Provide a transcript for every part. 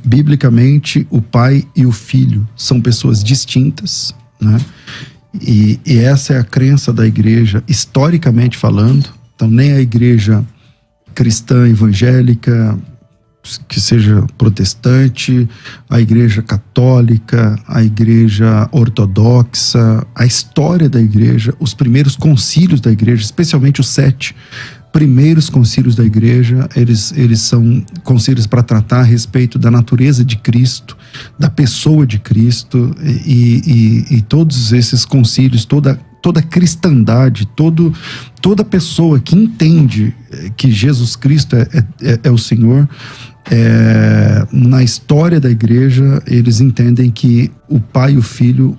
biblicamente, o pai e o filho são pessoas distintas, né? E essa é a crença da igreja, historicamente falando. Então, nem a igreja cristã evangélica, que seja protestante, a igreja católica, a igreja ortodoxa, a história da igreja, os primeiros concílios da igreja, especialmente os 7 primeiros concílios da igreja, eles são concílios para tratar a respeito da natureza de Cristo, da pessoa de Cristo, e todos esses concílios, toda a cristandade, toda pessoa que entende que Jesus Cristo é o Senhor, na história da igreja, eles entendem que o pai e o filho,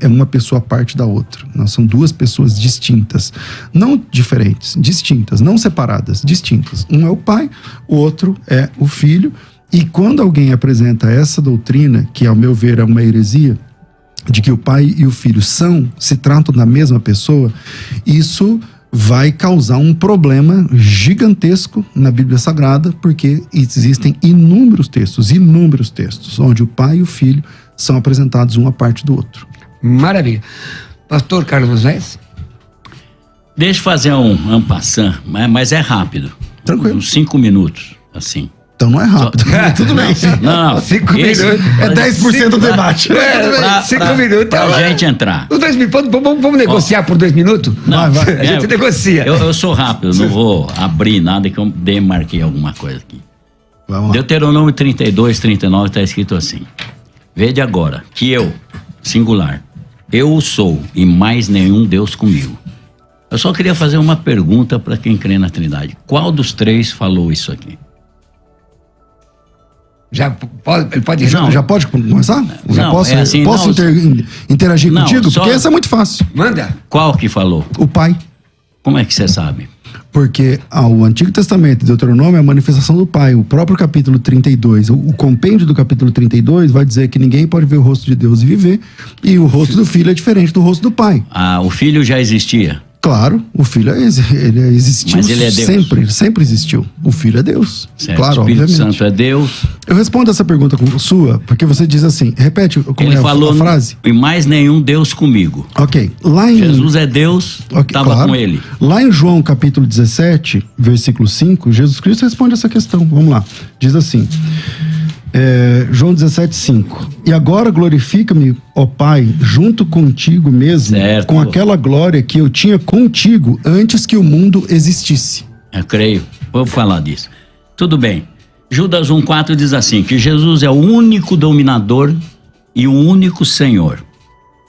é uma pessoa à parte da outra. São duas pessoas distintas, não diferentes, distintas, não separadas, distintas. Um é o pai, o outro é o filho. E quando alguém apresenta essa doutrina, que ao meu ver é uma heresia, de que o pai e o filho se tratam da mesma pessoa, isso vai causar um problema gigantesco na Bíblia Sagrada, porque existem inúmeros textos, onde o pai e o filho são apresentados um à parte do outro. Maravilha. Pastor Carlos Reis? Deixa eu fazer um passant, mas é rápido. Tranquilo. Uns 5 minutos, assim. Então não é rápido. Tudo bem. Não. 5 minutos. É 10% do debate. 5 minutos. Pra gente entrar. Os 2 minutos. Vamos negociar por 2 minutos? Não, vai. A gente negocia. Eu sou rápido, não vou abrir nada que eu demarquei alguma coisa aqui. Vamos lá. Deuteronômio 32, 39 está escrito assim: vede agora que eu, singular, eu sou e mais nenhum Deus comigo. Eu só queria fazer uma pergunta para quem crê na Trindade. Qual dos 3 falou isso aqui? Já pode Já pode começar? Posso interagir Não, contigo? Porque essa é muito fácil. Manda. Qual que falou? O pai. Como é que você sabe? Porque o Antigo Testamento, Deuteronômio, é a manifestação do Pai. O próprio capítulo 32, o compêndio do capítulo 32 vai dizer que ninguém pode ver o rosto de Deus e viver, e o rosto do filho é diferente do rosto do pai. O filho já existia? Claro, o filho ele existiu. Mas ele é Deus. Sempre existiu. O filho é Deus. Certo. Claro, o Espírito obviamente. Santo é Deus. Eu respondo essa pergunta sua, porque você diz assim, repete como Ele é falou, a frase. E mais nenhum Deus comigo. Ok. Lá em... Jesus é Deus, estava claro. com ele. Lá em João capítulo 17, versículo 5, Jesus Cristo responde essa questão. Vamos lá. Diz assim, João 17, 5. E agora glorifica-me, ó Pai, junto contigo mesmo, certo. Com aquela glória que eu tinha contigo antes que o mundo existisse. Eu creio. Vou falar disso. Tudo bem. Judas 1,4 diz assim, que Jesus é o único dominador e o único Senhor.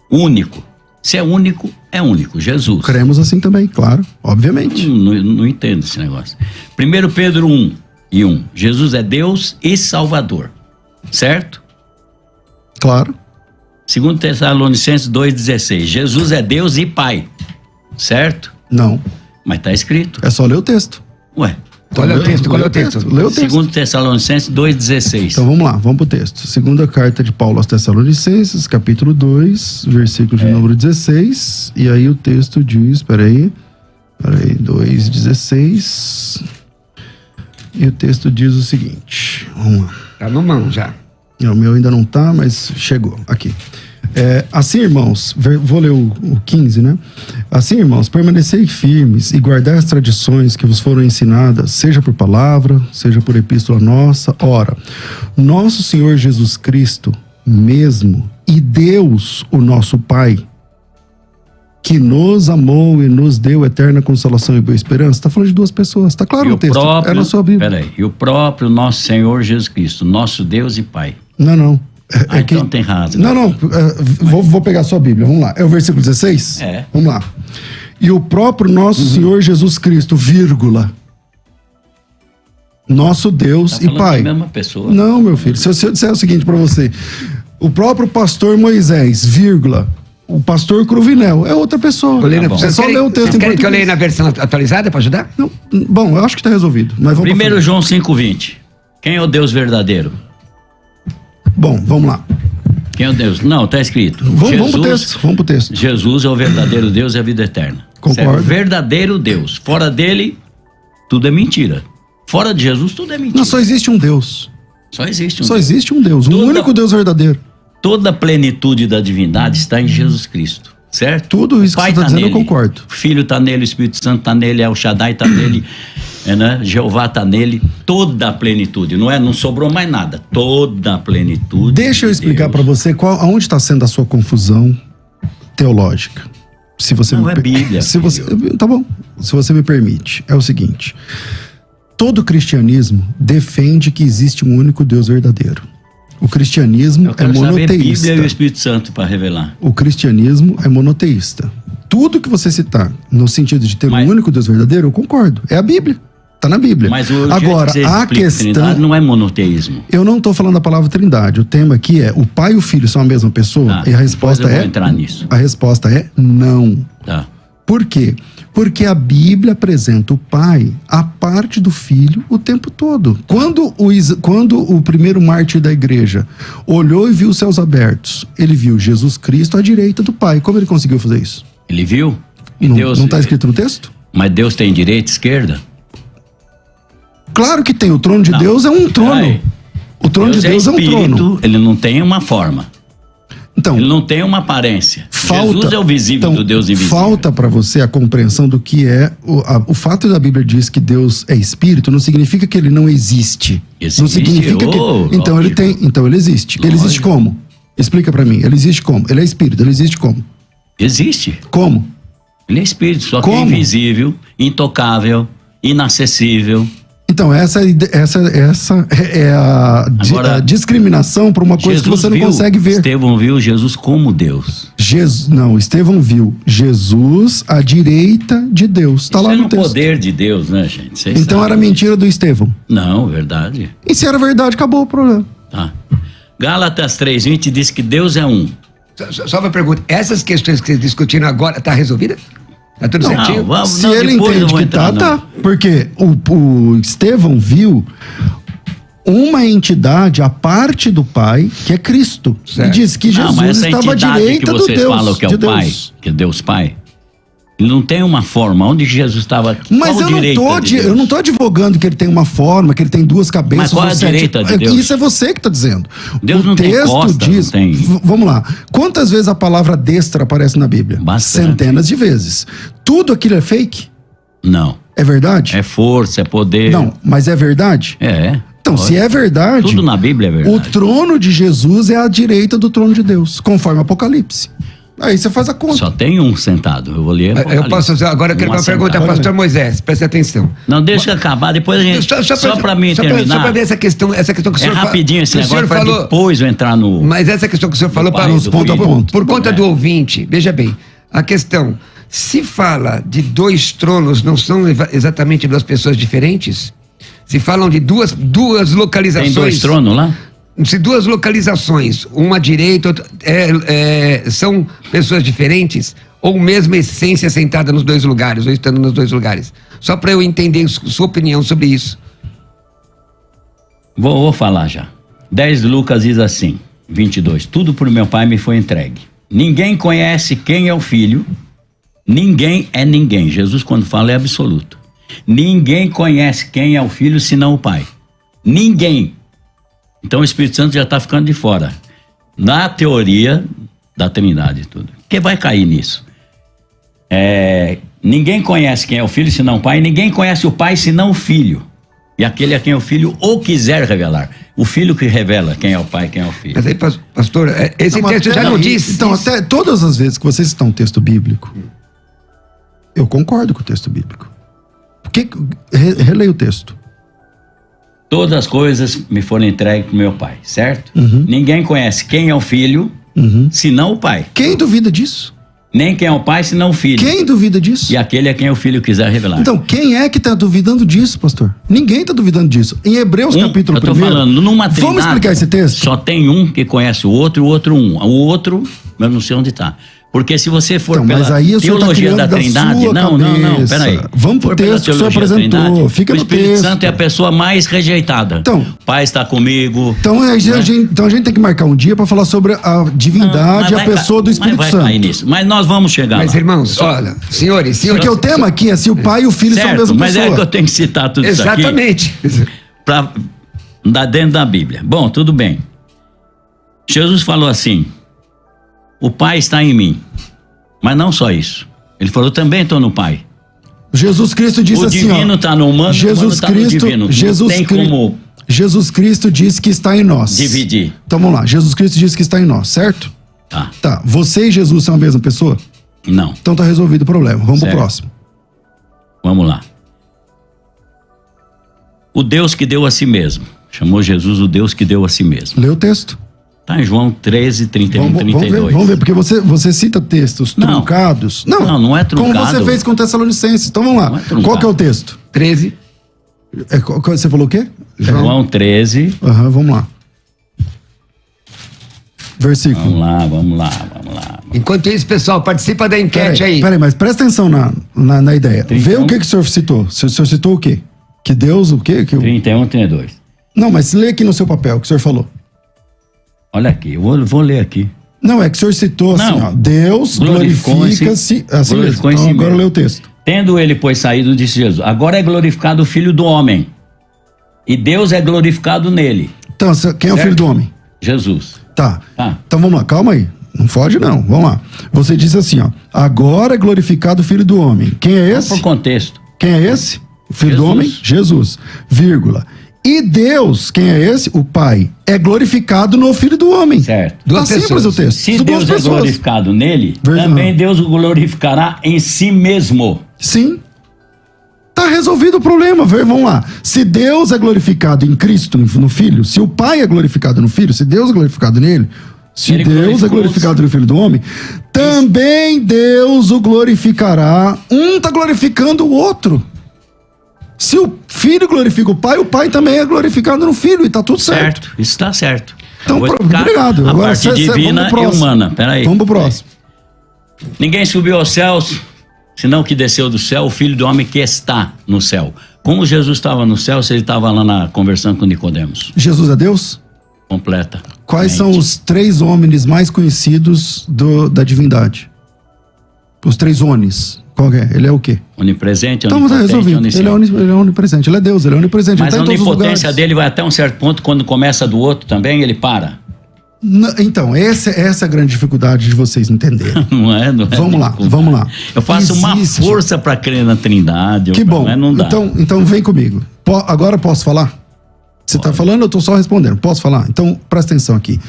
Único. Se é único, é único. Jesus. Cremos assim também, claro. Obviamente. Não entendo esse negócio. 1 Pedro 1:1. Jesus é Deus e Salvador. Certo? Claro. 2 Tessalonicenses 2,16. Jesus é Deus e Pai. Certo? Não. Mas está escrito. É só ler o texto. Ué. Qual é o texto? Lê o texto. 2 Tessalonicenses 2,16. Então vamos lá, vamos pro texto. Segunda carta de Paulo aos Tessalonicenses, capítulo 2, versículo de número 16. E aí o texto diz, peraí, 2,16. E o texto diz o seguinte, vamos lá. Tá no mão já. O meu ainda não tá, mas chegou aqui. Assim, irmãos, vou ler o 15, né? Assim, irmãos, permanecei firmes e guardai as tradições que vos foram ensinadas, seja por palavra, seja por epístola nossa. Ora, nosso Senhor Jesus Cristo mesmo e Deus, o nosso Pai, que nos amou e nos deu eterna consolação e boa esperança. Está falando de duas pessoas, está claro no texto. É na sua Bíblia. Peraí, e o próprio nosso Senhor Jesus Cristo, nosso Deus e Pai. Não. Então tem razão. Não. Vou pegar a sua Bíblia, vamos lá. É o versículo 16? Vamos lá. E o próprio nosso Senhor Jesus Cristo, vírgula, nosso Deus e Pai. Da mesma pessoa. Não, meu filho. Se eu disser o seguinte para você, o próprio pastor Moisés, vírgula, o pastor Cruvinel, é outra pessoa. Você só ler o texto em português. Querem que eu leia na versão atualizada para ajudar? Não, bom, eu acho que está resolvido. Mas vamos 1 João 5,20. Quem é o Deus verdadeiro? Bom, vamos lá. Quem é o Deus? Não, está escrito. Vamos pro texto. Jesus é o verdadeiro Deus e a vida eterna. Concordo. É o verdadeiro Deus. Fora dele, tudo é mentira. Fora de Jesus, tudo é mentira. Não, só existe um Deus. Só existe um Só Deus. existe um Deus, um único Deus verdadeiro. Toda a plenitude da divindade está em Jesus Cristo, certo? Tudo isso O Pai que você está dizendo, nele, eu concordo. O Filho está nele, o Espírito Santo está nele, El Shaddai está nele, né? Jeová está nele. Toda a plenitude, não sobrou mais nada. Toda a plenitude. Deixa eu explicar para você aonde está sendo a sua confusão teológica. Se você Não, é Bíblia, se você, filho. tá bom. Se você me permite, é o seguinte: todo cristianismo defende que existe um único Deus verdadeiro. O cristianismo Eu é quero saber a monoteísta. Bíblia e o Espírito Santo para revelar. O cristianismo é monoteísta. Tudo que você citar no sentido de ter um único Deus verdadeiro, eu concordo. É a Bíblia. Está na Bíblia. Mas o Agora, jeito que você a explica questão Trindade não é monoteísmo. Eu não estou falando da palavra Trindade. O tema aqui é: o Pai e o Filho são a mesma pessoa? E a resposta depois eu vou entrar nisso. A resposta é não. Tá. Por quê? Porque a Bíblia apresenta o Pai a parte do Filho o tempo todo. Quando o primeiro mártir da igreja olhou e viu os céus abertos, ele viu Jesus Cristo à direita do Pai. Como ele conseguiu fazer isso? Ele viu? E Não Deus, está escrito no texto? Mas Deus tem direita e esquerda? Claro que tem. O trono de Deus é um trono. Peraí. O trono de Deus é um espírito, trono. ele não tem uma forma. Então, Ele não tem uma aparência. Jesus é o visível do Deus invisível. Falta para você a compreensão do que é o fato da Bíblia diz que Deus é espírito, não significa que ele não existe. Existe, não significa que então ele lógico. tem, então ele existe. Ele existe como? Explica para mim. Ele existe como? Ele é espírito, ele existe como? Existe. Como? Ele é espírito, só que é Como? invisível, intocável, inacessível. Então, essa é Agora, a discriminação por uma coisa que você não consegue ver. Estevão viu Jesus como Deus. Estevão viu Jesus à direita de Deus. Está Isso lá é no no texto. poder de Deus, né, gente? Vocês Então sabem. era mentira do Estevão. Não, verdade. E se era verdade, acabou o problema. Tá. Gálatas 3:20 diz que Deus é um. Só uma pergunta. Essas questões que vocês discutiram agora, tá resolvida? Tá tudo certinho? Não, vamos, Se não, ele depois eu entende vou que entrar, tá. Porque o Estevão viu uma entidade à parte do Pai, que é Cristo. Certo. E diz que Não, Jesus mas essa estava à entidade direita que do vocês Deus. falam que é de o Pai, Deus. que é Deus Pai, ele não tem uma forma. Onde Jesus estava? Mas eu não tô advogando que ele tem uma forma, que ele tem duas cabeças. Mas qual é a ou sete- direita de Deus? Isso é você que está dizendo. Deus o não tem texto costa, diz. não tem- Vamos lá. Quantas vezes a palavra destra aparece na Bíblia? Bastante. Centenas de vezes. Tudo aquilo é fake? Não. É verdade? É força, é poder. Não, mas é verdade? É. Então, se é verdade, Tudo na Bíblia é verdade. o trono de Jesus é à direita do trono de Deus, conforme Apocalipse. Aí você faz a conta. Só tem um sentado. Eu vou ler. Eu Apocalipse. posso fazer. Agora eu quero Um uma pergunta assentado. ao pastor Moisés. Presta atenção. Não, deixa eu acabar, depois a gente. Só pra mim Só terminar. pra ver essa questão que o É senhor rapidinho esse que o negócio senhor pra falou. depois eu entrar no. Mas essa questão que o senhor falou pai, para do nos filho. Ponto a ponto. por conta É. do ouvinte, veja bem, a questão, se fala de dois tronos, não são exatamente duas pessoas diferentes? Se falam de duas localizações. Tem dois tronos lá? Se duas localizações, uma à direita, outra, são pessoas diferentes, ou mesma essência sentada nos dois lugares, ou estando nos dois lugares? Só para eu entender sua opinião sobre isso. Vou falar já. 10 de Lucas diz assim, 22. Tudo por meu Pai me foi entregue. Ninguém conhece quem é o Filho. Ninguém é ninguém. Jesus, quando fala, é absoluto. Ninguém conhece quem é o Filho senão o Pai. Ninguém. Então o Espírito Santo já está ficando de fora. Na teoria da Trindade e tudo. Quem vai cair nisso? Ninguém conhece quem é o Filho senão o Pai. Ninguém conhece o Pai senão o Filho. E aquele a quem o Filho ou quiser revelar. O Filho que revela quem é o Pai e quem é o Filho. Mas aí, pastor, esse Não, texto até já não aí, diz. Então, até todas as vezes que vocês citam um texto bíblico, eu concordo com o texto bíblico. Porque releia o texto. Todas as coisas me foram entregues pro meu Pai, certo? Uhum. Ninguém conhece quem é o Filho, senão o Pai. Quem duvida disso? Nem quem é o Pai, senão o Filho. Quem duvida disso? E aquele a quem o Filho quiser revelar. Então, quem é que está duvidando disso, pastor? Ninguém está duvidando disso. Em Hebreus, capítulo 1. Eu tô falando, numa trindade, Vamos explicar esse texto? Só tem um que conhece o outro um. O outro, eu não sei onde está. Porque se você for Então, pela mas aí o senhor tá teologia criando da da Trindade, sua não, cabeça. peraí. Vamos pro For pela texto que o senhor teologia da apresentou. Trindade, Fica o no Espírito texto. Santo é a pessoa mais rejeitada. Então, o Pai está comigo. Então a gente tem que marcar um dia para falar sobre a divindade e a pessoa do Espírito mas vai Santo. cair nisso. Mas nós vamos chegar Mas, lá. irmãos, olha, senhores. Porque o tema aqui é se o pai e o filho são a Certo, mesma mas pessoa. é que eu tenho que citar tudo Exatamente. isso aqui. Dentro da Bíblia. Bom, tudo bem. Jesus falou assim: o Pai está em mim. Mas não só isso. Ele falou: também estou no Pai. Jesus Cristo disse o assim, divino está no humano, Jesus o humano está no Cristo, divino. Jesus não tem como Jesus Cristo disse que está em nós. dividir. Então vamos lá. Jesus Cristo disse que está em nós, certo? Tá. Tá. Você e Jesus são a mesma pessoa? Não. Então tá resolvido o problema. Vamos Certo. pro próximo. Vamos lá. O Deus que deu a si mesmo. Chamou Jesus o Deus que deu a si mesmo. Lê o texto. Tá em João 13, 31, Vamos 32. vamos ver, porque você cita textos Não. truncados. Não é truncado. Como você fez com Tessalonicenses. Então vamos lá. Não é truncado. Qual que é o texto? 13. Você falou o quê? João 13. Aham, vamos lá. Versículo. Vamos lá. Enquanto isso, pessoal, participa da enquete aí. Peraí, mas presta atenção na ideia. 31. Vê o que o senhor citou. O senhor citou o quê? Que Deus, o quê? 31, 32. Não, mas lê aqui no seu papel o que o senhor falou. Olha aqui, eu vou ler aqui. Não, é que o senhor citou assim, Não. ó. Deus glorifica-se. Assim mesmo. glorificou em Então si agora mesmo. lê o texto. Tendo ele, pois, saído, disse Jesus: agora é glorificado o Filho do Homem. E Deus é glorificado nele. Então, quem é o Certo. filho do homem? Jesus. Tá. Tá. Então vamos lá, calma aí. Não foge não, vamos lá. Você disse assim, ó. Agora é glorificado o Filho do Homem. Quem é esse? Por contexto. Quem é esse? O Filho do Jesus. Homem? Jesus. Vírgula. E Deus, quem é esse? O Pai. É glorificado no Filho do Homem. Certo. Duas Tá simples pessoas. o texto. Se Duas Deus é pessoas. glorificado nele, Verdade. também Deus o glorificará em si mesmo. Sim. Tá resolvido o problema. Vamos lá. Se Deus é glorificado em Cristo, no Filho, se o Pai é glorificado no Filho, se Deus é glorificado nele, se Ele Deus é glorificou glorificado no Filho do Homem, também Deus o glorificará. Um tá glorificando o outro. Se o Filho glorifica o Pai também é glorificado no Filho e tá tudo certo. Certo. Isso está certo. Então, Eu vou explicar obrigado. A Agora, parte vamos divina pro e próximo. humana. Peraí. Vamos pro próximo. Ninguém subiu aos céus, senão que desceu do céu, o Filho do Homem que está no céu. Como Jesus estava no céu, se ele estava lá conversando com Nicodemos? Jesus é Deus? Completa. Quais são os 3 homens mais conhecidos da divindade? Os 3 onis. Qual que é? Ele é o quê? Onipresente, Então tá onipotente, resolvido. onisciente. Ele é onipresente. Ele é Deus, ele é onipresente. Mas ele a tá em todos os onipotência lugares. dele vai até um certo ponto, quando começa do outro também, ele para. Então, essa é a grande dificuldade de vocês entenderem. Não é? Vamos lá, vamos lá. Eu faço uma Existe. força para crer na Trindade. Que bom. Mas não dá. Então vem comigo. Agora posso falar? Você tá falando, eu tô só respondendo. Posso falar? Então presta atenção aqui.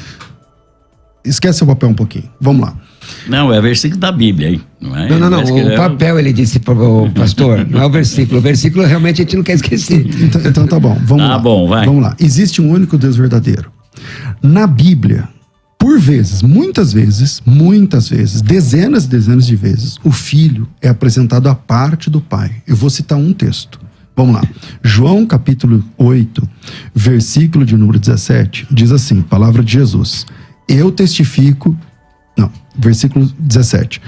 Esquece seu papel um pouquinho. Vamos lá. Não, é versículo da Bíblia, hein? Não é? Não. Parece que O papel, ele disse pro pastor, não é o versículo. O versículo realmente a gente não quer esquecer. Então tá bom. Vamos Tá lá. bom, vai. Vamos lá. Existe um único Deus verdadeiro. Na Bíblia, por vezes, muitas vezes, dezenas e dezenas de vezes, o Filho é apresentado à parte do Pai. Eu vou citar um texto. Vamos lá. João capítulo 8, versículo de número 17, diz assim, palavra de Jesus. Eu testifico... Não, versículo 17.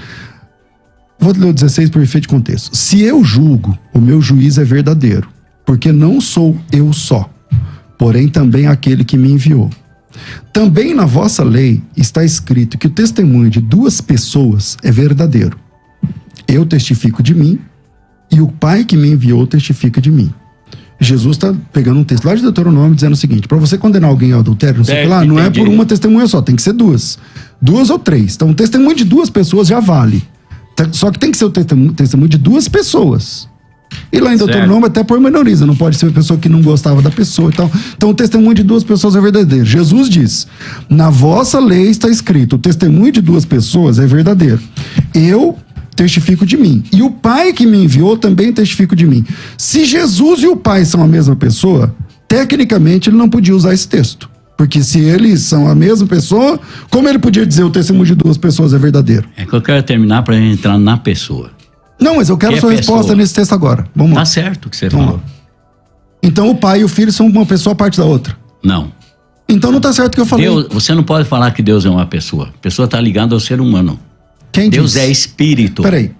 Vou ler o 16 por efeito de contexto. Se eu julgo, o meu juízo é verdadeiro, porque não sou eu só, porém também aquele que me enviou. Também na vossa lei está escrito que o testemunho de 2 pessoas é verdadeiro. Eu testifico de mim e o Pai que me enviou testifica de mim. Jesus está pegando um texto lá de Deuteronômio dizendo o seguinte: para você condenar alguém ao adultério, não sei o que lá, não é por uma testemunha só, tem que ser 2. 2 ou 3. Então, um testemunho de 2 pessoas já vale. Só que tem que ser o testemunho de 2 pessoas. E lá em Deuteronômio até pormenoriza, não pode ser uma pessoa que não gostava da pessoa e tal. Então o testemunho de 2 pessoas é verdadeiro. Jesus diz, na vossa lei está escrito, o testemunho de 2 pessoas é verdadeiro. Eu testifico de mim. E o Pai que me enviou também testifica de mim. Se Jesus e o Pai são a mesma pessoa, tecnicamente ele não podia usar esse texto. Porque se eles são a mesma pessoa, como ele podia dizer o testemunho de 2 pessoas é verdadeiro? É que eu quero terminar para entrar na pessoa. Não, mas eu quero sua resposta nesse texto agora. Vamos lá. Tá certo o que você Vamos falou. lá. Então o pai e o filho são uma pessoa à parte da outra. Não. Então não tá certo o que eu falei. Deus, você não pode falar que Deus é uma pessoa. A pessoa está ligada ao ser humano. Quem Deus diz? é espírito. Peraí.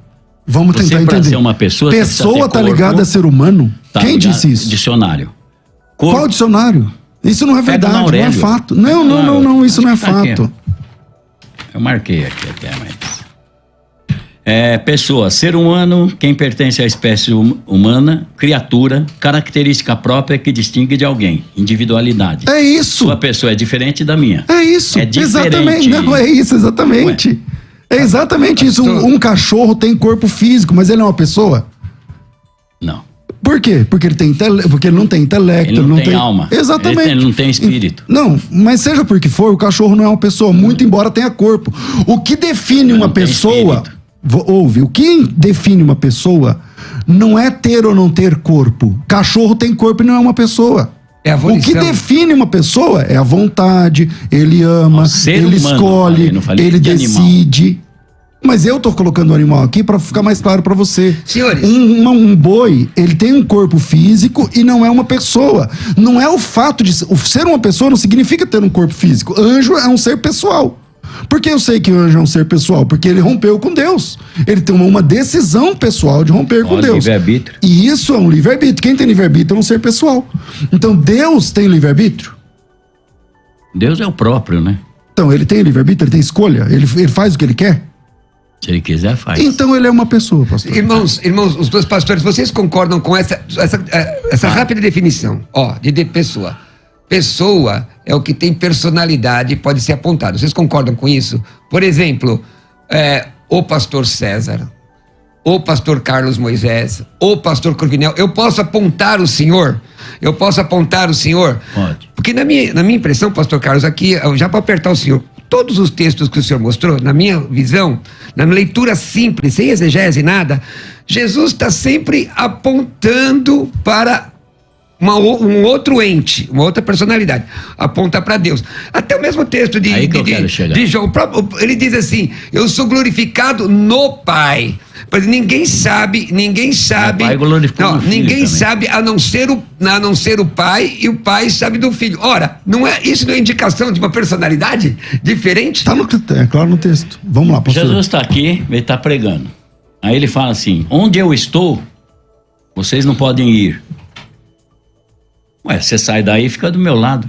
Vamos Você, tentar pra entender. ser uma pessoa, você precisa Pessoa ter tá corpo, ligada a ser humano? Tá Quem ligado? disse isso? Dicionário. Qual dicionário? Isso não é Pega verdade, na não é Aurélio. fato. Não, isso não é Acho que tá fato. aqui. Eu marquei aqui até, mas... Pessoa, ser humano, quem pertence à espécie humana, criatura, característica própria que distingue de alguém, individualidade. É isso. Sua pessoa é diferente da minha. É isso. É diferente. Exatamente. Não, é isso, exatamente. Ué. É exatamente isso. Um cachorro tem corpo físico, mas ele é uma pessoa? Não. Por quê? Porque porque ele não tem intelecto. Ele não tem alma. Exatamente. Ele não tem espírito. Não, mas seja por que for, o cachorro não é uma pessoa, muito embora tenha corpo. O que define uma pessoa... Ouve, o que define uma pessoa não é ter ou não ter corpo. Cachorro tem corpo e não é uma pessoa. É a O volição. que define uma pessoa é a vontade, ele ama, ele humano, escolhe, eu não falei ele de animal. decide. Mas eu tô colocando o animal aqui para ficar mais claro para você. Senhores. Um boi, ele tem um corpo físico e não é uma pessoa. Não é o fato de ser uma pessoa não significa ter um corpo físico. Anjo é um ser pessoal. Por que eu sei que o anjo é um ser pessoal? Porque ele rompeu com Deus. Ele tem uma decisão pessoal de romper com Deus. Livre-arbítrio. E isso é um livre-arbítrio. Quem tem livre-arbítrio é um ser pessoal. Então Deus tem livre-arbítrio? Deus é o próprio, né? Então ele tem livre-arbítrio, ele tem escolha, ele faz o que ele quer? Se ele quiser, faz. Então ele é uma pessoa, pastor. Irmãos, os dois pastores, vocês concordam com essa rápida definição, de pessoa? Pessoa é o que tem personalidade e pode ser apontado. Vocês concordam com isso? Por exemplo, o pastor César, o pastor Carlos Moisés, o pastor Corvinel. Eu posso apontar o senhor? Pode. Porque na minha impressão, pastor Carlos, aqui, já para apertar o senhor, todos os textos que o senhor mostrou, na minha visão, na minha leitura simples, sem exegese, nada, Jesus está sempre apontando para um outro ente, uma outra personalidade, aponta para Deus. Até o mesmo texto de João, ele diz assim: eu sou glorificado no Pai. Mas ninguém sabe, Pai glorificou no Filho ninguém também. sabe a não ser o Pai, e o Pai sabe do Filho. Ora, isso não é indicação de uma personalidade diferente? É claro no texto. Vamos lá, pastor. Jesus está aqui, ele está pregando. Aí ele fala assim: onde eu estou, vocês não podem ir. Você sai daí e fica do meu lado.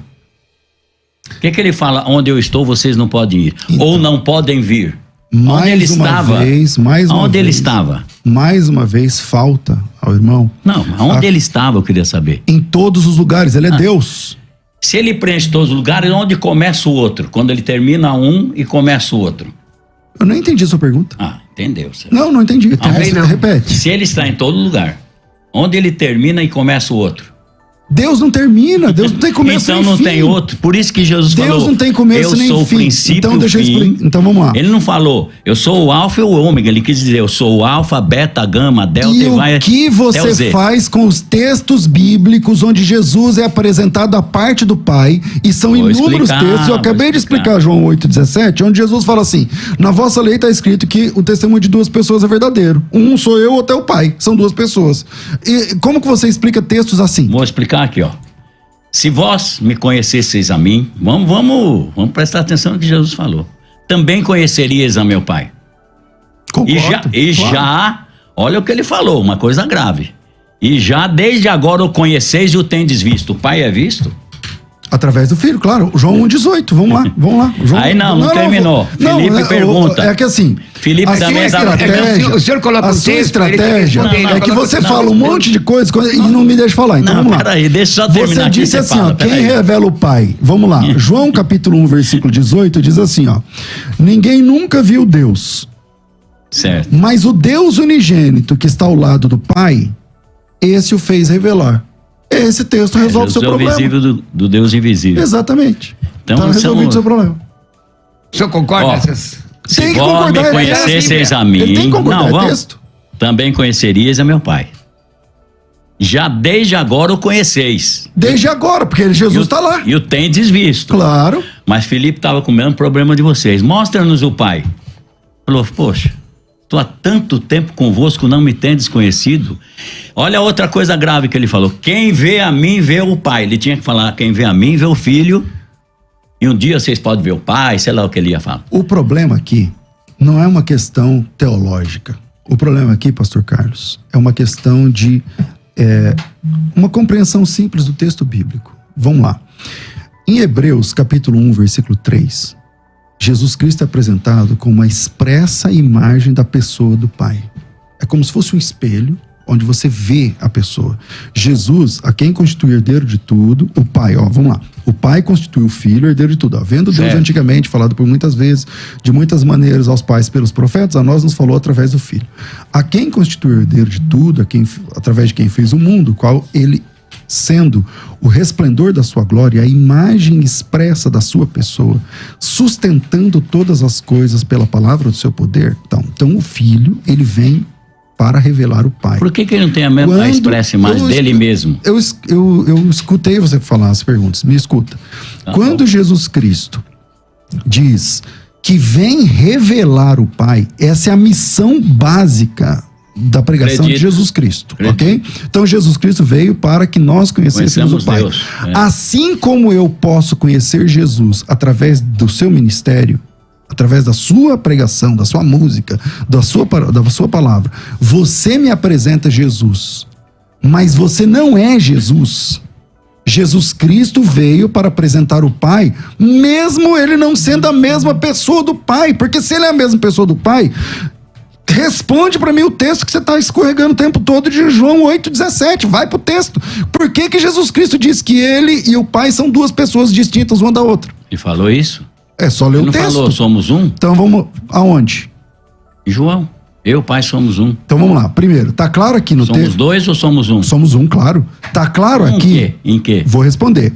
O que ele fala? Onde eu estou, vocês não podem ir. Então, ou não podem vir. Mais onde ele uma estava? Vez, mais uma onde vez, ele estava? Mais uma vez falta ao irmão. Não, onde ele estava, eu queria saber. Em todos os lugares, ele é Deus. Se ele preenche todos os lugares, onde começa o outro? Quando ele termina um e começa o outro. Eu não entendi a sua pergunta. Entendeu? Não entendi. também não. Repete. Se ele está em todo lugar, onde ele termina e começa o outro? Deus não termina, Deus não tem começo então nem não fim. tem outro. Por isso que Jesus falou: Deus não tem começo eu nem sou fim. o princípio Então e o deixa eu fim. explicar. Então vamos lá. Ele não falou: eu sou o alfa e o ômega. Ele quis dizer: eu sou o alfa, beta, gama, delta E e vai o que até o você Z. faz com os textos bíblicos onde Jesus é apresentado à parte do Pai, e são Vou inúmeros explicar, textos. Eu acabei de explicar João 8,17, onde Jesus fala assim: na vossa lei está escrito que o testemunho de duas pessoas é verdadeiro. Um sou eu, outro é o Pai. São duas pessoas. E como que você explica textos assim? Vou explicar aqui, Se vós me conhecesseis a mim, vamos prestar atenção no que Jesus falou. Também conhecerias a meu Pai. Concordo, Já, olha o que ele falou, uma coisa grave. E já desde agora o conheceis e o tendes visto. O Pai é visto? Através do Filho, claro. João 1,18. Vamos lá. João, Aí não terminou. Felipe pergunta. É que assim, Felipe a também sua dá- estratégia, o senhor coloca a um sua texto, ele estratégia tem que responder, é que ele você coloca- fala um monte de coisas e não me deixa falar. Então Não, vamos lá. peraí, deixa eu só terminar Você aqui, disse você assim, fala, quem peraí. revela o Pai? Vamos lá. João capítulo 1, versículo 18 diz assim, ninguém nunca viu Deus, Certo. mas o Deus unigênito que está ao lado do Pai, esse o fez revelar. Esse texto resolve o seu Jesus é o problema. visível do Deus invisível. Exatamente. Então, Tá resolvido o seu problema. O senhor concorda? Ó, Essas... Se Tem que vós concordar, me é conhecesseis a Ele tem mim, que concordar, é vamos, texto. também conhecerias a meu Pai. Já desde agora o conheceis. Desde agora, porque Jesus está lá. E o tendes visto. Claro. Mas Filipe estava com o mesmo problema de vocês. Mostra-nos o Pai. Falou: poxa, estou há tanto tempo convosco, não me tendes conhecido. Olha outra coisa grave que ele falou: quem vê a mim, vê o Pai. Ele tinha que falar: quem vê a mim, vê o Filho. E um dia vocês podem ver o Pai, sei lá o que ele ia falar. O problema aqui não é uma questão teológica. O problema aqui, pastor Carlos, é uma questão de uma compreensão simples do texto bíblico. Vamos lá. Em Hebreus, capítulo 1, versículo 3, Jesus Cristo é apresentado como uma expressa imagem da pessoa do Pai. É como se fosse um espelho onde você vê a pessoa. Jesus, a quem constitui herdeiro de tudo, o Pai, vamos lá. O Pai constitui o Filho, herdeiro de tudo. Vendo Deus antigamente, falado por muitas vezes, de muitas maneiras aos pais pelos profetas, a nós nos falou através do Filho. A quem constitui herdeiro de tudo, através de quem fez o mundo, qual ele, sendo o resplendor da sua glória, a imagem expressa da sua pessoa, sustentando todas as coisas pela palavra do seu poder. Então o Filho, ele vem para revelar o Pai. Por que ele não tem a expressa imagem dele mesmo? Eu escutei você falar as perguntas, me escuta. Quando Jesus Cristo diz que vem revelar o Pai, essa é a missão básica da pregação de Jesus Cristo, ok? Então Jesus Cristo veio para que nós conhecêssemos o Pai. Deus, Assim como eu posso conhecer Jesus através do seu ministério, através da sua pregação, da sua música, da sua palavra, você me apresenta Jesus, mas você não é Jesus. Jesus Cristo veio para apresentar o Pai, mesmo ele não sendo a mesma pessoa do Pai, porque se ele é a mesma pessoa do Pai, responde para mim o texto que você está escorregando o tempo todo de João 8,17, vai pro texto. Por que Jesus Cristo diz que ele e o Pai são duas pessoas distintas uma da outra? Ele falou isso? É só ler o texto. Não falou, somos um? Então vamos, aonde? João, eu e o Pai somos um. Então vamos lá, primeiro, tá claro aqui no texto? Somos dois ou somos um? Somos um, claro. Tá claro aqui? Em quê? Vou responder.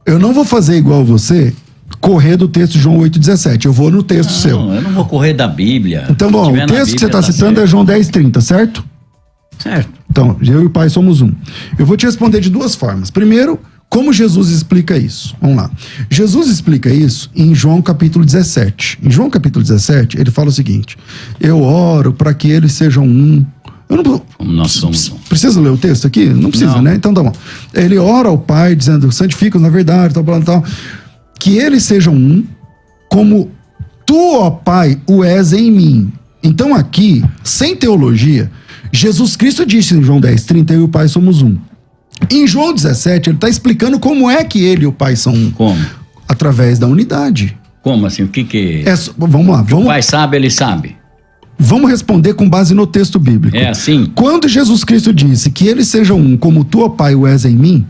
Eu não vou fazer igual você, correr do texto de João 8,17. Eu vou no texto seu. Não, eu não vou correr da Bíblia. Então, bom, o texto que você está citando é João 10,30, certo? Certo. Então, eu e o Pai somos um. Eu vou te responder de duas formas. Primeiro, como Jesus explica isso? Vamos lá. Jesus explica isso em João capítulo 17. Em João capítulo 17, ele fala o seguinte: eu oro para que eles sejam um. Eu não vou. Como nós somos um. Precisa ler o texto aqui? Não precisa, Não. né? Então tá bom. Ele ora ao Pai, dizendo: santifica-os na verdade, tal. Que eles sejam um, como tu, ó Pai, o és em mim. Então aqui, sem teologia, Jesus Cristo disse em João 10,30, eu e o Pai somos um. Em João 17, ele está explicando como é que ele e o Pai são um. Como? Através da unidade. Como assim? O que Vamos lá. O Pai sabe, ele sabe. Vamos responder com base no texto bíblico. É assim? Quando Jesus Cristo disse que eles sejam um, como tu, ó Pai, o és em mim,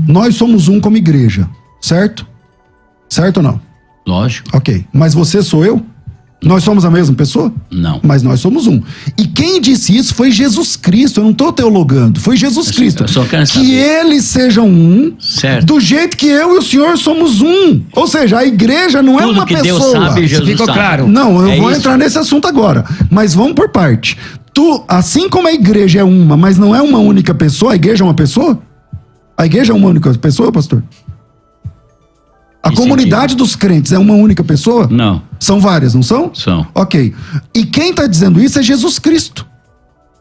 nós somos um como igreja, certo? Certo ou não? Lógico. Ok. Mas você sou eu? Nós somos a mesma pessoa? Não. Mas nós somos um. E quem disse isso foi Jesus Cristo. Eu não estou teologando. Foi Jesus Cristo. Eu só quero saber. Que eles sejam um. Certo. Do jeito que eu e o Senhor somos um. Ou seja, a igreja não é Tudo uma que pessoa. Deus sabe, Jesus Ficou sabe. claro? Não, eu É vou isso? entrar nesse assunto agora. Mas vamos por parte. Assim como a igreja é uma, mas não é uma única pessoa, a igreja é uma pessoa? A igreja é uma única pessoa, pastor? A comunidade dos crentes é uma única pessoa? Não. São várias, não são? São. Ok. E quem está dizendo isso é Jesus Cristo.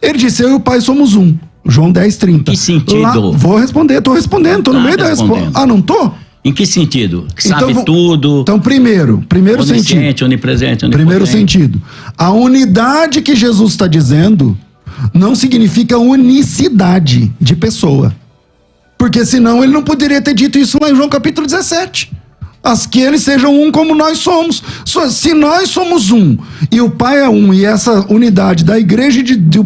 Ele disse, eu e o Pai somos um. João 10,30. Que sentido? Vou responder, tô respondendo, tô no meio da resposta. respondendo. Ah, não tô? Em que sentido? Que sabe Então, tudo. Então, primeiro Onisciente, sentido. onipresente, onipotente. Primeiro sentido. A unidade que Jesus está dizendo não significa unicidade de pessoa. Porque senão ele não poderia ter dito isso lá em João capítulo 17. Que eles sejam um como nós somos. Se nós somos um e o Pai é um, e essa unidade da igreja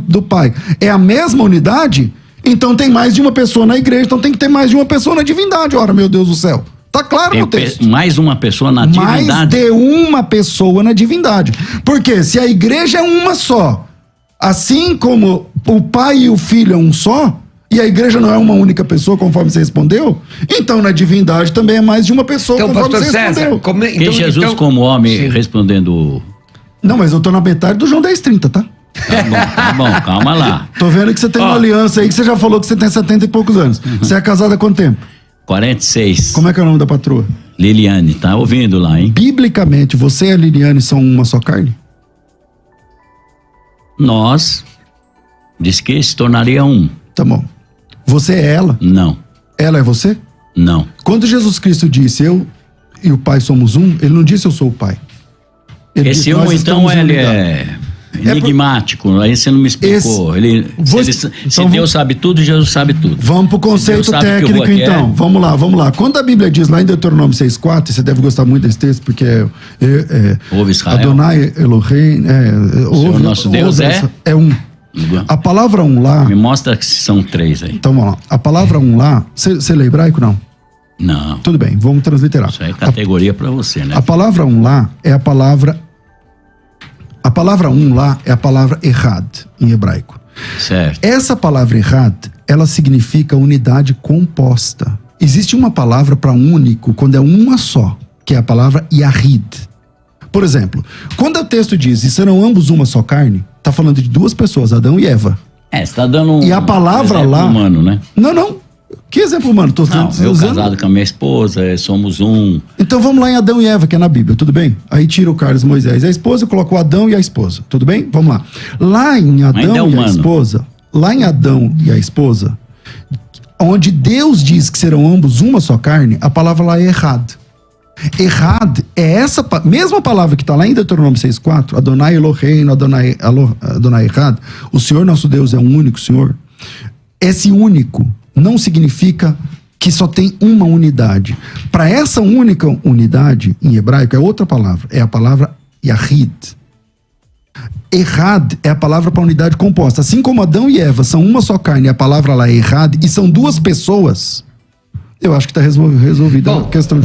do Pai é a mesma unidade, então tem mais de uma pessoa na igreja, então tem que ter mais de uma pessoa na divindade. Ora, meu Deus do céu. Tá claro no texto. Mais uma pessoa na divindade. Mais de uma pessoa na divindade. Porque se a igreja é uma só, assim como o Pai e o Filho é um só, e a igreja não é uma única pessoa, conforme você respondeu, então na divindade também é mais de uma pessoa, Então, conforme pastor você respondeu. César, Que Jesus como homem Sim. respondendo... Não, mas eu tô na metade do João 10,30, tá? Tá bom, calma lá. Tô vendo que você tem uma aliança aí, que você já falou que você tem 70 e poucos anos. Você é casado há quanto tempo? 46. Como é que é o nome da patroa? Liliane, tá ouvindo lá, hein? Biblicamente, você e a Liliane são uma só carne? Nós, diz que se tornaria um. Tá bom. Você é ela? Não, Ela é você? não. Quando Jesus Cristo disse, eu e o Pai somos um, ele não disse eu sou o Pai. Ele Esse disse, um, nós então, estamos em ele unidade. é Enigmático, aí você não me explicou. Se Deus sabe tudo, Jesus sabe tudo. Vamos pro conceito técnico, então. Vamos lá. Quando a Bíblia diz lá em Deuteronômio 6,4, você deve gostar muito desse texto, porque Ouve Israel. Adonai Elohim, Senhor nosso Deus é um. A palavra um lá... Me mostra que são 3 aí. Então vamos lá. A palavra um lá... Você lê hebraico, não? Não. Tudo bem, vamos transliterar. Isso é categoria para você, né? A palavra um lá é a palavra... A palavra um lá é a palavra errad, em hebraico. Certo. Essa palavra errad, ela significa unidade composta. Existe uma palavra para único quando é uma só, que é a palavra yahid. Por exemplo, quando o texto diz, e serão ambos uma só carne, tá falando de 2 pessoas, Adão e Eva. Você tá dando E a palavra exemplo lá... humano, né? Não. Que exemplo humano? Tô Eu casado com a minha esposa, somos um. Então vamos lá em Adão e Eva, que é na Bíblia, tudo bem? Aí tira o Carlos Moisés e a esposa, coloca o Adão e a esposa, tudo bem? Vamos lá. Lá em Adão e a esposa, onde Deus diz que serão ambos uma só carne, a palavra lá é errado. Errado é essa mesma palavra que está lá em Deuteronômio 6,4, Adonai Elohim, Adonai Errad, o Senhor nosso Deus é um único Senhor. Esse único não significa que só tem uma unidade. Para essa única unidade, em hebraico, é outra palavra. É a palavra Yahid. Errad é a palavra para unidade composta. Assim como Adão e Eva são uma só carne, a palavra lá é Errad, e são 2 pessoas, eu acho que está resolvida a questão.